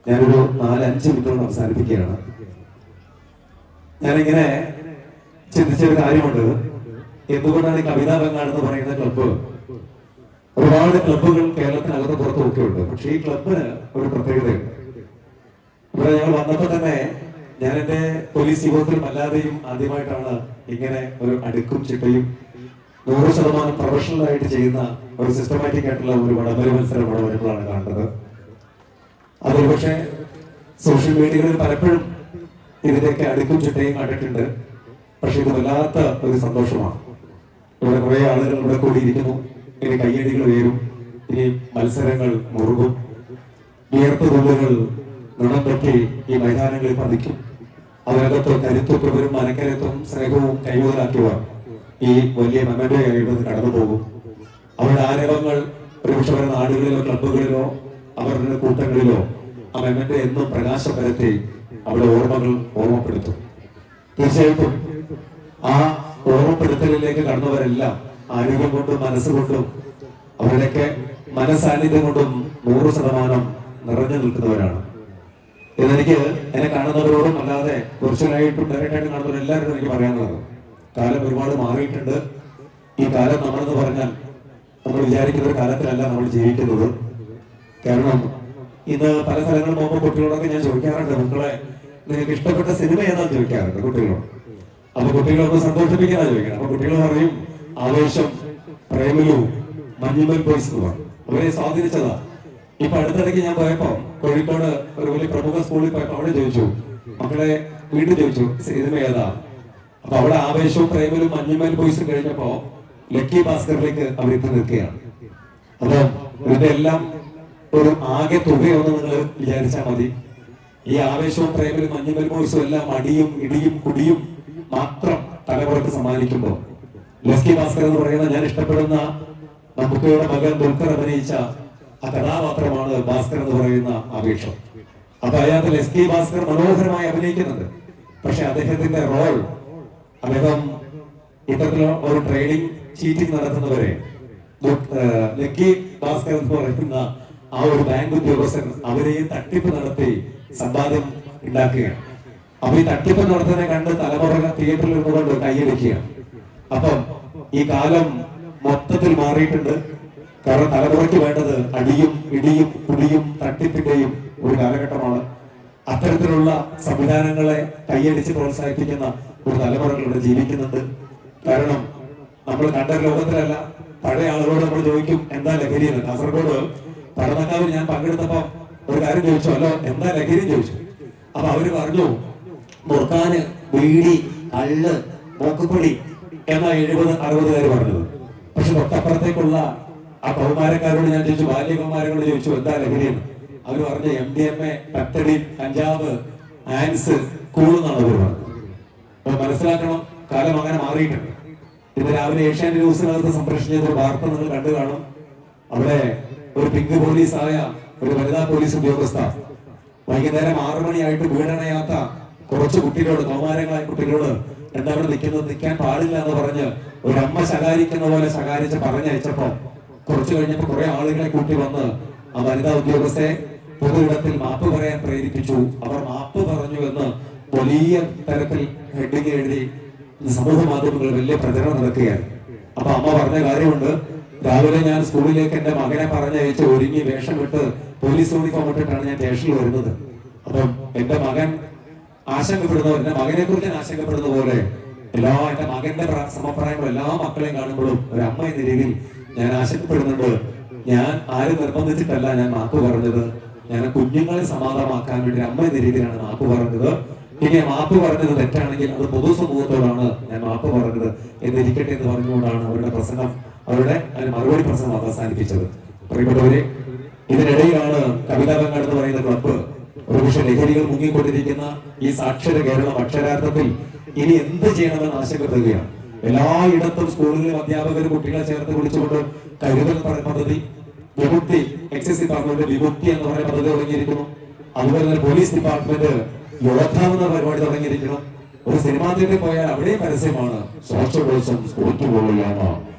ഞാനൊരു 4-5 മിനിറ്റോട് അവസാനിപ്പിക്കുകയാണ്. ഞാനിങ്ങനെ ചിന്തിച്ചൊരു കാര്യമുണ്ട്. എന്തുകൊണ്ടാണ് ഈ കവിതാ ബംഗാൾ എന്ന് പറയുന്ന ക്ലബ്ബ്, ഒരുപാട് ക്ലബ്ബുകൾ കേരളത്തിനകത്ത് പുറത്തും ഒക്കെ ഉണ്ട്, പക്ഷെ ഈ ക്ലബിന് ഒരു പ്രത്യേകതയുണ്ട്. ഇവിടെ ഞങ്ങൾ വന്നപ്പോൾ തന്നെ ഞാൻ എന്റെ പോലീസ് ജീവിതത്തിലും അല്ലാതെയും ആദ്യമായിട്ടാണ് ഇങ്ങനെ ഒരു അടുക്കും ചിട്ടയും 100% പ്രൊഫഷണൽ ആയിട്ട് ചെയ്യുന്ന ഒരു സിസ്റ്റമാറ്റിക് ആയിട്ടുള്ള ഒരു വടംവലി മത്സരം ഇവിടെ വരുമ്പോഴാണ് കാണുന്നത്. അതൊരു പക്ഷേ സോഷ്യൽ മീഡിയകളിൽ പലപ്പോഴും ഇതിന്റെയൊക്കെ അടുക്കും ചിട്ടയും കണ്ടിട്ടുണ്ട്. പക്ഷെ ഇത് വല്ലാത്ത ഒരു സന്തോഷമാണ്. ഇവിടെ കുറെ ആളുകൾ ഇവിടെ കൂടിയിരിക്കുന്നു. ഇനി കയ്യടികൾ ഉയരും, ഇനി മത്സരങ്ങൾ മുറുകും, വിയർപ്പ് തുള്ളുകൾ ഗുണം പറ്റി ഈ മൈതാനങ്ങളിൽ പതിക്കും. അതിനകത്ത് കരുത്തുറ്റവരും മനക്കരുത്തും സ്നേഹവും കൈമുതലാക്കിയവർ ഈ വലിയ മെമ്മന്റോയായി കടന്നു പോകും. അവരുടെ ആരവങ്ങൾ ഒരുപക്ഷെ അവരുടെ നാടുകളിലോ ക്ലബുകളിലോ അവരുടെ കൂട്ടങ്ങളിലോ ആ മെമ്മന്റോ എന്നും പ്രകാശം പരത്തി അവരുടെ ഓർമ്മകൾ ഓർമ്മപ്പെടുത്തും. തീർച്ചയായിട്ടും ആ ഓർമ്മപ്പെടുത്തലിലേക്ക് കടന്നവരെല്ലാം ആരോഗ്യം കൊണ്ടും മനസ്സുകൊണ്ടും അവരുടെയൊക്കെ മനസാന്നിധ്യം കൊണ്ടും 100% നിറഞ്ഞു നിൽക്കുന്നവരാണ്. ഇതെനിക്ക് എന്നെ കാണുന്നവരോടും അല്ലാതെ കുറച്ചുകൂടായിട്ടും ഡയറക്റ്റായിട്ട് കാണുന്നവരെല്ലാവരോടും എനിക്ക് പറയാനുള്ളത്, കാലം ഒരുപാട് മാറിയിട്ടുണ്ട്. ഈ കാലം നമ്മളെന്ന് പറഞ്ഞാൽ നമ്മൾ വിചാരിക്കുന്ന ഒരു കാലത്തിലല്ല നമ്മൾ ജീവിക്കുന്നത്. കാരണം ഇന്ന് പല സ്ഥലങ്ങളിൽ പോകുമ്പോൾ കുട്ടികളോടൊക്കെ ഞാൻ ചോദിക്കാറുണ്ട്, മക്കളെ നിങ്ങൾക്ക് ഇഷ്ടപ്പെട്ട സിനിമ ഏതാണെന്ന് ചോദിക്കാറുണ്ട് കുട്ടികളോട്. അപ്പൊ കുട്ടികളൊന്ന് സന്തോഷിപ്പിക്കാനാണ് ചോദിക്കണം. അപ്പൊ കുട്ടികൾ പറയും ആവേശം, പ്രേമലു, മഞ്ഞുമൽ ബോയ്സ് എന്ന് പറയും. അവരെ സ്വാധീനിച്ചതാ. ഇപ്പൊ അടുത്തിടയ്ക്ക് ഞാൻ പോയപ്പോ കോഴിക്കോട് ഒരു വലിയ പ്രമുഖ സ്കൂളിൽ പോയപ്പോ അവിടെ ചോദിച്ചു, മക്കളെ വീണ്ടും ചോദിച്ചു സിനിമ ഏതാ. അപ്പൊ അവിടെ ആവേശവും പ്രേമലും മഞ്ഞുമൽ ബോയ്സും കഴിഞ്ഞപ്പോ ലക്കി ഭാസ്കറിലേക്ക് അവരെത്തി നിൽക്കുകയാണ്. അപ്പൊ ഇതിന്റെ എല്ലാം ഒരു ആകെ തുകയൊന്ന് നിങ്ങൾ വിചാരിച്ചാൽ മതി. ഈ ആവേശവും പ്രേമലും മഞ്ഞുമൽ ബോയ്സും എല്ലാം അടിയും ഇടിയും കുടിയും മാത്രം തലമുറക്ക് സമ്മാനിക്കുമ്പോ ലക്കി ഭാസ്കർ എന്ന് പറയുന്ന ഞാൻ ഇഷ്ടപ്പെടുന്ന നമുക്കയുടെ മകൻ ദുൽഖർ അഭിനയിച്ച ആ കഥാപാത്രമാണ് ഭാസ്കർ എന്ന് പറയുന്ന ആവേശം. അപ്പൊ അയാൾക്ക് ലക്കി ഭാസ്കർ മനോഹരമായി അഭിനയിക്കുന്നുണ്ട്. പക്ഷെ അദ്ദേഹത്തിന്റെ റോൾ, അദ്ദേഹം ഇത്തരത്തിലുള്ള ഒരു ട്രേഡിംഗ് ചീറ്റിംഗ് നടത്തുന്നവരെ ലക്കി ഭാസ്കർ എന്ന് പറയുന്ന ആ ഒരു ബാങ്ക് ഉദ്യോഗസ്ഥൻ അവരെയും തട്ടിപ്പ് നടത്തി സമ്പാദ്യം ഉണ്ടാക്കുകയാണ്. അപ്പൊ ഈ തട്ടിപ്പ് നടത്തുന്നതിനെ കണ്ട് തലമുറ തിയേറ്ററിൽ നിന്നുകൊണ്ട് കൈയടിക്കുകയാണ്. അപ്പം ഈ കാലം മൊത്തത്തിൽ മാറിയിട്ടുണ്ട്. കാരണം തലമുറയ്ക്ക് വേണ്ടത് അടിയും ഇടിയും കുടിയും തട്ടിപ്പിന്റെയും ഒരു കാലഘട്ടമാണ്. അത്തരത്തിലുള്ള സംവിധാനങ്ങളെ കൈയടിച്ച് പ്രോത്സാഹിപ്പിക്കുന്ന ഒരു തലമുറകൾ ഇവിടെ ജീവിക്കുന്നുണ്ട്. കാരണം നമ്മൾ കണ്ട ലോകത്തിലല്ല. പഴയ ആളുകളോട് നമ്മൾ ചോദിക്കും എന്താ ലഹരി എന്ന്. കാസർഗോഡ് പഠനക്കാവിൽ ഞാൻ പങ്കെടുത്തപ്പോ ഒരു കാര്യം ചോദിച്ചു, അല്ലോ എന്താ ലഹരി ചോദിച്ചു. അപ്പൊ അവര് പറഞ്ഞു മുറുക്കാന്, ബീഡി, കള്ള്, മൂക്കുപൊടി എന്നാ 70-60 പറഞ്ഞത്. പക്ഷെ തൊട്ടപ്പുറത്തേക്കുള്ള ആ കൗമാരക്കാരോട് ഞാൻ ചോദിച്ചു, ബാല്യകൗമാരങ്ങളോട് ചോദിച്ചു എന്താ ലഹരി എന്ന്. അവര് പറഞ്ഞു MDMA, പത്തടി, കഞ്ചാവ്, ആൻസ്, കൂളെന്നാണ് അവർ പറഞ്ഞത്. അപ്പൊ മനസ്സിലാക്കണം, കാലം അങ്ങനെ മാറിയിട്ടുണ്ട്. ഇന്ന് രാവിലെ ഏഷ്യാനെറ്റ് ന്യൂസിനകത്ത് സംപ്രേഷണം ചെയ്ത ഒരു വാർത്ത നിങ്ങൾ കണ്ടു കാണും. അവിടെ ഒരു പിങ്ക് പോലീസായ ഒരു വനിതാ പോലീസ് ഉദ്യോഗസ്ഥ വൈകുന്നേരം 6 മണിയായിട്ട് വീടണയാത്ത കുറച്ച് കുട്ടികളോട്, കൗമാരങ്ങളായ കുട്ടികളോട് എന്താ അവിടെ നിൽക്കാൻ പാടില്ല എന്ന് പറഞ്ഞ് ഒരമ്മ ശകാരിക്കുന്ന പോലെ ശകാരിച്ച് പറഞ്ഞയച്ചപ്പോ കുറച്ചു കഴിഞ്ഞപ്പോ കുറെ ആളുകളെ കൂട്ടി വന്ന് ആ വനിതാ ഉദ്യോഗസ്ഥയെ പൊതു ഇടത്തിൽ മാപ്പ് പറയാൻ പ്രേരിപ്പിച്ചു. അവർ മാപ്പ് പറഞ്ഞു എന്ന് വലിയ തരത്തിൽ ഹെഡിങ് എഴുതി സമൂഹ മാധ്യമങ്ങളിൽ വലിയ പ്രചരണം നടക്കുകയാണ്. അപ്പൊ അമ്മ പറഞ്ഞ കാര്യമുണ്ട്, രാവിലെ ഞാൻ സ്കൂളിലേക്ക് എന്റെ മകനെ പറഞ്ഞയച്ച് ഒരുങ്ങി വേഷം വിട്ട് പോലീസ് യൂണിഫോം ഇട്ടിട്ടാണ് ഞാൻ സ്റ്റേഷനിൽ വരുന്നത്. അപ്പം എന്റെ മകൻ ആശങ്കപ്പെടുന്നു, എന്റെ മകനെ കുറിച്ച് ആശങ്കപ്പെടുന്ന പോലെ എന്റെ മകന്റെ സമപ്രായങ്ങൾ എല്ലാ മക്കളെയും കാണുമ്പോഴും ഒരു അമ്മ എന്ന രീതിയിൽ ഞാൻ ആശങ്കപ്പെടുന്നുണ്ട്. ഞാൻ ആരും നിർബന്ധിച്ചിട്ടല്ല ഞാൻ മാപ്പ് പറഞ്ഞത്. ഞാൻ കുഞ്ഞുങ്ങളെ സമാധാനമാക്കാൻ വേണ്ടി അമ്മ എന്ന രീതിയിലാണ് മാപ്പ് പറഞ്ഞത്. ഇനി മാപ്പ് പറഞ്ഞത് തെറ്റാണെങ്കിൽ അത് പൊതുസമൂഹത്തോടാണ് ഞാൻ മാപ്പ് പറഞ്ഞത് എന്നിരിക്കട്ടെ എന്ന് പറഞ്ഞുകൊണ്ടാണ് അവരുടെ പ്രസംഗം, അവരുടെ മറുപടി പ്രസംഗം അവസാനിപ്പിച്ചത്. പ്രിയപ്പെട്ടവരെ, ഇതിനിടയിലാണ് കവിതാ ബംഗാൾ എന്ന് പറയുന്ന ക്ലബ്ബ് ഒരുപക്ഷെ ലഹരികൾ മുങ്ങിക്കൊണ്ടിരിക്കുന്ന ഈ സാക്ഷര കേരളം അക്ഷരാർത്ഥത്തിൽ ഇനി എന്ത് ചെയ്യണമെന്ന് ആശങ്കപ്പെടുകയാണ്. എല്ലായിടത്തും സ്കൂളുകളിലും അധ്യാപകർ കുട്ടികളെ ചേർത്ത് വിളിച്ചുകൊണ്ട് കരുതൽ പദ്ധതി, വിമുക്തി, എക്സൈസ് ഡിപ്പാർട്ട്മെന്റ് വിമുക്തി എന്ന് പറയുന്ന പദ്ധതി തുടങ്ങിയിരിക്കുന്നു. അതുപോലെ തന്നെ പോലീസ് ഡിപ്പാർട്ട്മെന്റ് യോദ്ധാവ് എന്ന പരിപാടി തുടങ്ങിയിരിക്കണം. ഒരു സിനിമാ തിയേറ്ററിൽ പോയാൽ അവിടെയും പരസ്യമാണ്, ശ്വാസകോശം സ്ഫോട്ട് പോവുകയാണ്.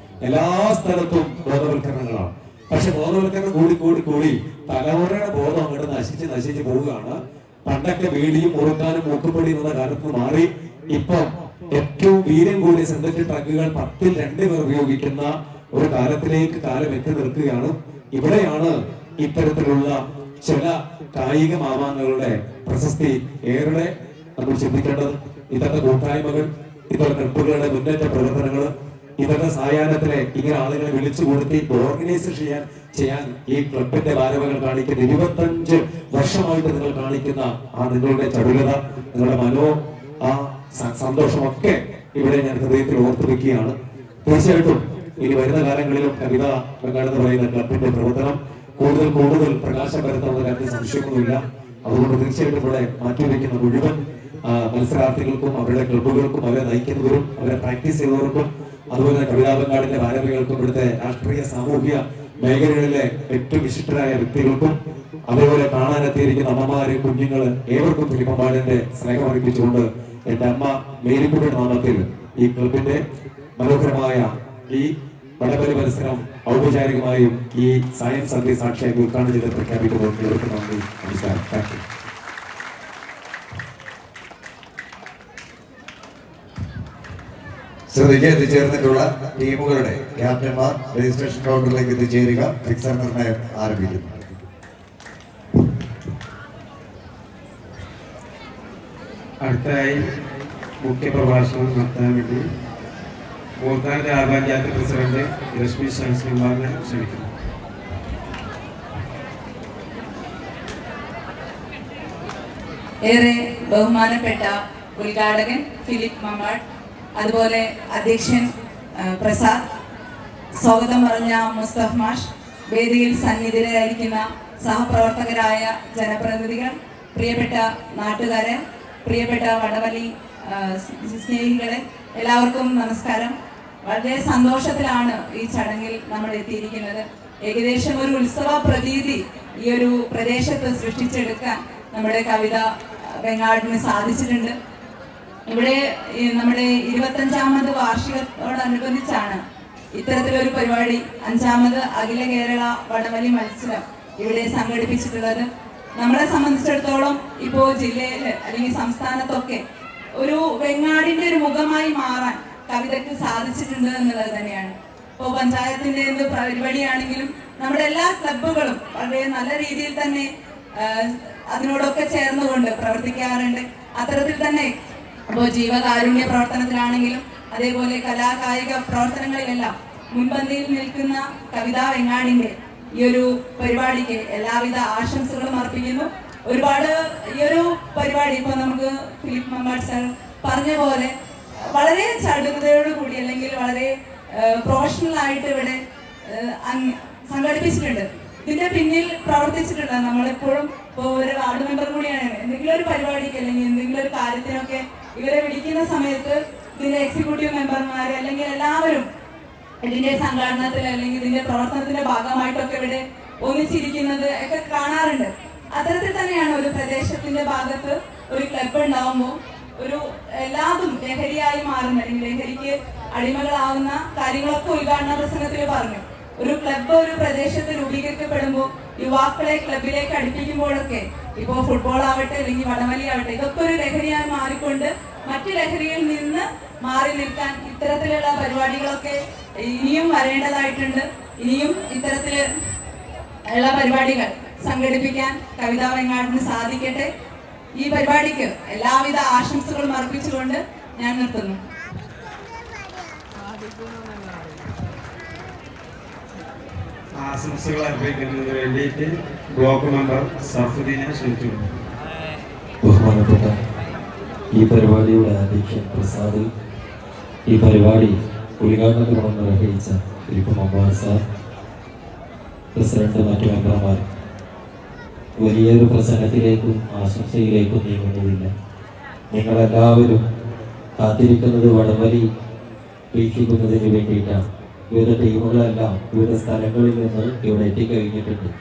എല്ലാ സ്ഥലത്തും ബോധവൽക്കരണങ്ങളാണ്. പക്ഷെ ബോധവൽക്കരണം കൂടി കൂടി കൂടി തലമുറയുടെ ബോധം അങ്ങോട്ട് നശിച്ച് പോവുകയാണ്. പണ്ടൊക്കെ വീടിയും മുറുക്കാനും മൂക്കുപൊടി എന്ന കാലത്ത് മാറി ഇപ്പം ഏറ്റവും വീര്യം കൂടിയ സിന്തറ്റിക് ട്രക്കുകൾ 10ൽ 2 പേർ ഉപയോഗിക്കുന്ന ഒരു കാലത്തിലേക്ക് കാലം എത്തി നിൽക്കുകയാണ്. ഇവിടെയാണ് ഇത്തരത്തിലുള്ള ചില കായിക മാമാങ്ങളുടെ പ്രശസ്തി ഏറെ നമ്മൾ ചിന്തിക്കേണ്ടത്. ഇത്തരം കൂട്ടായ്മകൾ, ഇത്തരം ക്ലബ്ബുകളുടെ മുന്നേറ്റ പ്രവർത്തനങ്ങൾ, ഇത്തരം സായാഹ്നത്തിലെ ഇങ്ങനെ ആളുകളെ വിളിച്ചു കൊടുത്തി ഓർഗനൈസ് ചെയ്യാൻ ഈ ക്ലബിന്റെ ഭാരവകൾ കാണിക്കുന്ന 25 വർഷമായിട്ട് നിങ്ങൾ കാണിക്കുന്ന ആ നിങ്ങളുടെ ചടുലത, നിങ്ങളുടെ ആ സന്തോഷമൊക്കെ ഇവിടെ ഞാൻ ഹൃദയത്തിൽ ഓർത്തു വെക്കുകയാണ്. തീർച്ചയായിട്ടും ഇനി വരുന്ന കാലങ്ങളിലും കവിത ബംഗാൾ എന്ന് പറയുന്ന ക്ലബിന്റെ പ്രവർത്തനം കൂടുതൽ പ്രകാശം വരുത്തുന്ന കാര്യത്തിൽ സംശയമൊന്നുമില്ല. അതുകൊണ്ട് തീർച്ചയായിട്ടും ഇവിടെ മാറ്റിവെക്കുന്ന മുഴുവൻ മത്സരാർത്ഥികൾക്കും അവരുടെ ക്ലബ്ബുകൾക്കും അവരെ നയിക്കുന്നവരും അവരെ പ്രാക്ടീസ് ചെയ്തവർക്കും അതുപോലെ തന്നെ കവിതാ ബംഗാളിന്റെ ഭാരവികൾക്കും ഇവിടുത്തെ രാഷ്ട്രീയ സാമൂഹിക മേഖലകളിലെ ഏറ്റവും വിശിഷ്ടരായ വ്യക്തികൾക്കും അതേപോലെ കാണാനെത്തിയിരിക്കുന്ന അമ്മമാര്, കുഞ്ഞുങ്ങള് ഏവർക്കും ഫിലിപ്പമ്പാടിന്റെ സ്നേഹം അറിയിച്ചുകൊണ്ട് എന്റെ അമ്മ മേരിക്കുട്ടിയുടെ നാമത്തിൽ ഈ ക്ലബിന്റെ മനോഹരമായ ഈ വടംവലി മത്സരം ഔപചാരികമായും ഈ സയൻസ് സന്ധ്യ സാക്ഷിയായി ഉദ്ഘാടനം ചെയ്ത് പ്രഖ്യാപിക്കുന്നു. ഏവർക്കും നന്ദി, നമസ്കാരം. Thank you. ശ്രദ്ധയ്ക്ക് എത്തിച്ചേർന്നിട്ടുള്ള ടീമുകളുടെ ക്യാപ്റ്റന്മാർ രജിസ്ട്രേഷൻ കൗണ്ടറിലേക്ക് എത്തിച്ചേരുക. ഫിക്സർ നിർണയം ആരംഭിക്കുന്നു. അടുത്തതായി മുഖ്യപ്രഭാഷണം നടത്താൻ വേണ്ടി മൂർത്താൻ ഗ്രാമപഞ്ചായത്ത് പ്രസിഡന്റ് ലക്ഷ്മി ശാസ്ത്രിമാറിനെ ക്ഷണിക്കുന്നു. ഏറെ ബഹുമാനപ്പെട്ട ഉദ്ഘാടകൻ ഫിലിപ്പ് മമ്മാട്, അതുപോലെ അധ്യക്ഷൻ പ്രസാദ്, സ്വാഗതം പറഞ്ഞ മുസ്തഫ് മാഷ്, വേദിയിൽ സന്നിഹിതരായിരിക്കുന്ന സഹപ്രവർത്തകരായ ജനപ്രതിനിധികൾ, പ്രിയപ്പെട്ട നാട്ടുകാരെ, പ്രിയപ്പെട്ട വടംവലി സ്നേഹികളെ, എല്ലാവർക്കും നമസ്കാരം. വളരെ സന്തോഷത്തിലാണ് ഈ ചടങ്ങിൽ നമ്മൾ എത്തിയിരിക്കുന്നത്. ഏകദേശം ഒരു ഉത്സവ പ്രതീതി ഈ ഒരു പ്രദേശത്ത് സൃഷ്ടിച്ചെടുക്കാൻ നമ്മുടെ കവിത വെങ്ങാടിന് സാധിച്ചിട്ടുണ്ട്. ഇവിടെ നമ്മുടെ 25ാമത് വാർഷികത്തോടനുബന്ധിച്ചാണ് ഇത്തരത്തിലൊരു പരിപാടി, 5ാമത് അഖില കേരള വടംവലി മത്സരം ഇവിടെ സംഘടിപ്പിച്ചിട്ടുള്ളത്. നമ്മളെ സംബന്ധിച്ചിടത്തോളം ഇപ്പോൾ ജില്ലയിൽ അല്ലെങ്കിൽ സംസ്ഥാനത്തൊക്കെ ഒരു വെങ്ങാടിന്റെ ഒരു മുഖമായി മാറാൻ കവിതയ്ക്ക് സാധിച്ചിട്ടുണ്ട് എന്നുള്ളത് തന്നെയാണ്. ഇപ്പോൾ പഞ്ചായത്തിന്റെ എന്ത് പരിപാടിയാണെങ്കിലും നമ്മുടെ എല്ലാ ക്ലബ്ബുകളും വളരെ നല്ല രീതിയിൽ തന്നെ അതിനോടൊക്കെ ചേർന്നുകൊണ്ട് പ്രവർത്തിക്കാറുണ്ട്. അത്തരത്തിൽ തന്നെ അപ്പോൾ ജീവകാരുണ്യ പ്രവർത്തനത്തിലാണെങ്കിലും അതേപോലെ കലാകായിക പ്രവർത്തനങ്ങളിലെല്ലാം മുൻപന്തിയിൽ നിൽക്കുന്ന കവിതാ വെങ്ങാടിന്റെ ഈ ഒരു പരിപാടിക്ക് എല്ലാവിധ ആശംസകളും അർപ്പിക്കുന്നു. ഒരുപാട് ഈ ഒരു പരിപാടി ഇപ്പൊ നമുക്ക് ഫിലിപ്പ് മമ്മാട് സാർ പറഞ്ഞ പോലെ വളരെ ചടുലതയോട് കൂടി അല്ലെങ്കിൽ വളരെ പ്രൊഫഷണൽ ആയിട്ട് ഇവിടെ സംഘടിപ്പിച്ചിട്ടുണ്ട്. ഇതിന്റെ പിന്നിൽ പ്രവർത്തിച്ചിട്ടുണ്ട്. നമ്മളെപ്പോഴും ഇപ്പോൾ ഒരു വാർഡ് മെമ്പർ കൂടിയാണ്. എന്തെങ്കിലും ഒരു പരിപാടിക്ക് അല്ലെങ്കിൽ എന്തെങ്കിലും ഒരു കാര്യത്തിനൊക്കെ ഇവരെ വിളിക്കുന്ന സമയത്ത് ഇതിന്റെ എക്സിക്യൂട്ടീവ് മെമ്പർമാര് അല്ലെങ്കിൽ എല്ലാവരും ഇതിന്റെ സംഘടനത്തിൽ അല്ലെങ്കിൽ ഇതിന്റെ പ്രവർത്തനത്തിന്റെ ഭാഗമായിട്ടൊക്കെ ഇവിടെ ഒന്നിച്ചിരിക്കുന്നത് ഒക്കെ കാണാറുണ്ട്. അത്തരത്തിൽ തന്നെയാണ് ഒരു പ്രദേശത്തിന്റെ ഭാഗത്ത് ഒരു ക്ലബ്ബ് ഉണ്ടാവുമ്പോൾ ഒരു എല്ലാതും ലഹരിയായി മാറുന്ന അല്ലെങ്കിൽ ലഹരിക്ക് അടിമകളാവുന്ന കാര്യങ്ങളൊക്കെ ഉദ്ഘാടന പ്രസംഗത്തിൽ പറഞ്ഞു. ഒരു ക്ലബ്ബ് ഒരു പ്രദേശത്ത് രൂപീകരിക്കപ്പെടുമ്പോൾ യുവാക്കളെ ക്ലബിലേക്ക് അടുപ്പിക്കുമ്പോഴൊക്കെ ഇപ്പോൾ ഫുട്ബോൾ ആവട്ടെ അല്ലെങ്കിൽ വടംവലി ആവട്ടെ ഇതൊക്കെ ഒരു ലഹരിയായി മാറിക്കൊണ്ട് മറ്റു ലഹരിയിൽ നിന്ന് മാറി നിൽക്കാൻ ഇത്തരത്തിലുള്ള പരിപാടികളൊക്കെ ഇനിയും വരേണ്ടതായിട്ടുണ്ട്. ഇനിയും ഇത്തരത്തിലുള്ള പരിപാടികൾ സംഘടിപ്പിക്കാൻ കവിതാ വെങ്ങാടിന് സാധിക്കട്ടെ. ഈ പരിപാടിക്ക് എല്ലാവിധ ആശംസകളും അർപ്പിച്ചുകൊണ്ട് ഞാൻ നിർത്തുന്നു. ആശംസകൾ അർപ്പിക്കുന്നതിന് വേണ്ടിയിട്ട് ബ്ലോക്ക് മെമ്പർ സർഫുദ്ദീനെ ക്ഷണിച്ചുകൊണ്ട് ബഹുമാനപ്പെട്ട ഈ പരിപാടിയുടെ അധ്യക്ഷൻ പ്രസാദ്, ഈ പരിപാടി ഉദ്ഘാടനം നിർവഹിച്ച ഫിലിപ്പ് മമ്മാട് സാർ, പ്രസിഡന്റ്, മറ്റു മെമ്പർമാർ, വലിയൊരു പ്രസംഗത്തിലേക്കും ആശംസയിലേക്കും നീങ്ങുന്നതില്ല. നിങ്ങളെല്ലാവരും കാത്തിരിക്കുന്നത് വടംവലി വീക്ഷിക്കുന്നതിന് വേണ്ടിയിട്ടാണ്. വിവിധ ടീമുകളെല്ലാം വിവിധ സ്ഥലങ്ങളിൽ നിന്ന് ഇവിടെ എത്തിക്കഴിഞ്ഞിട്ടുണ്ട്.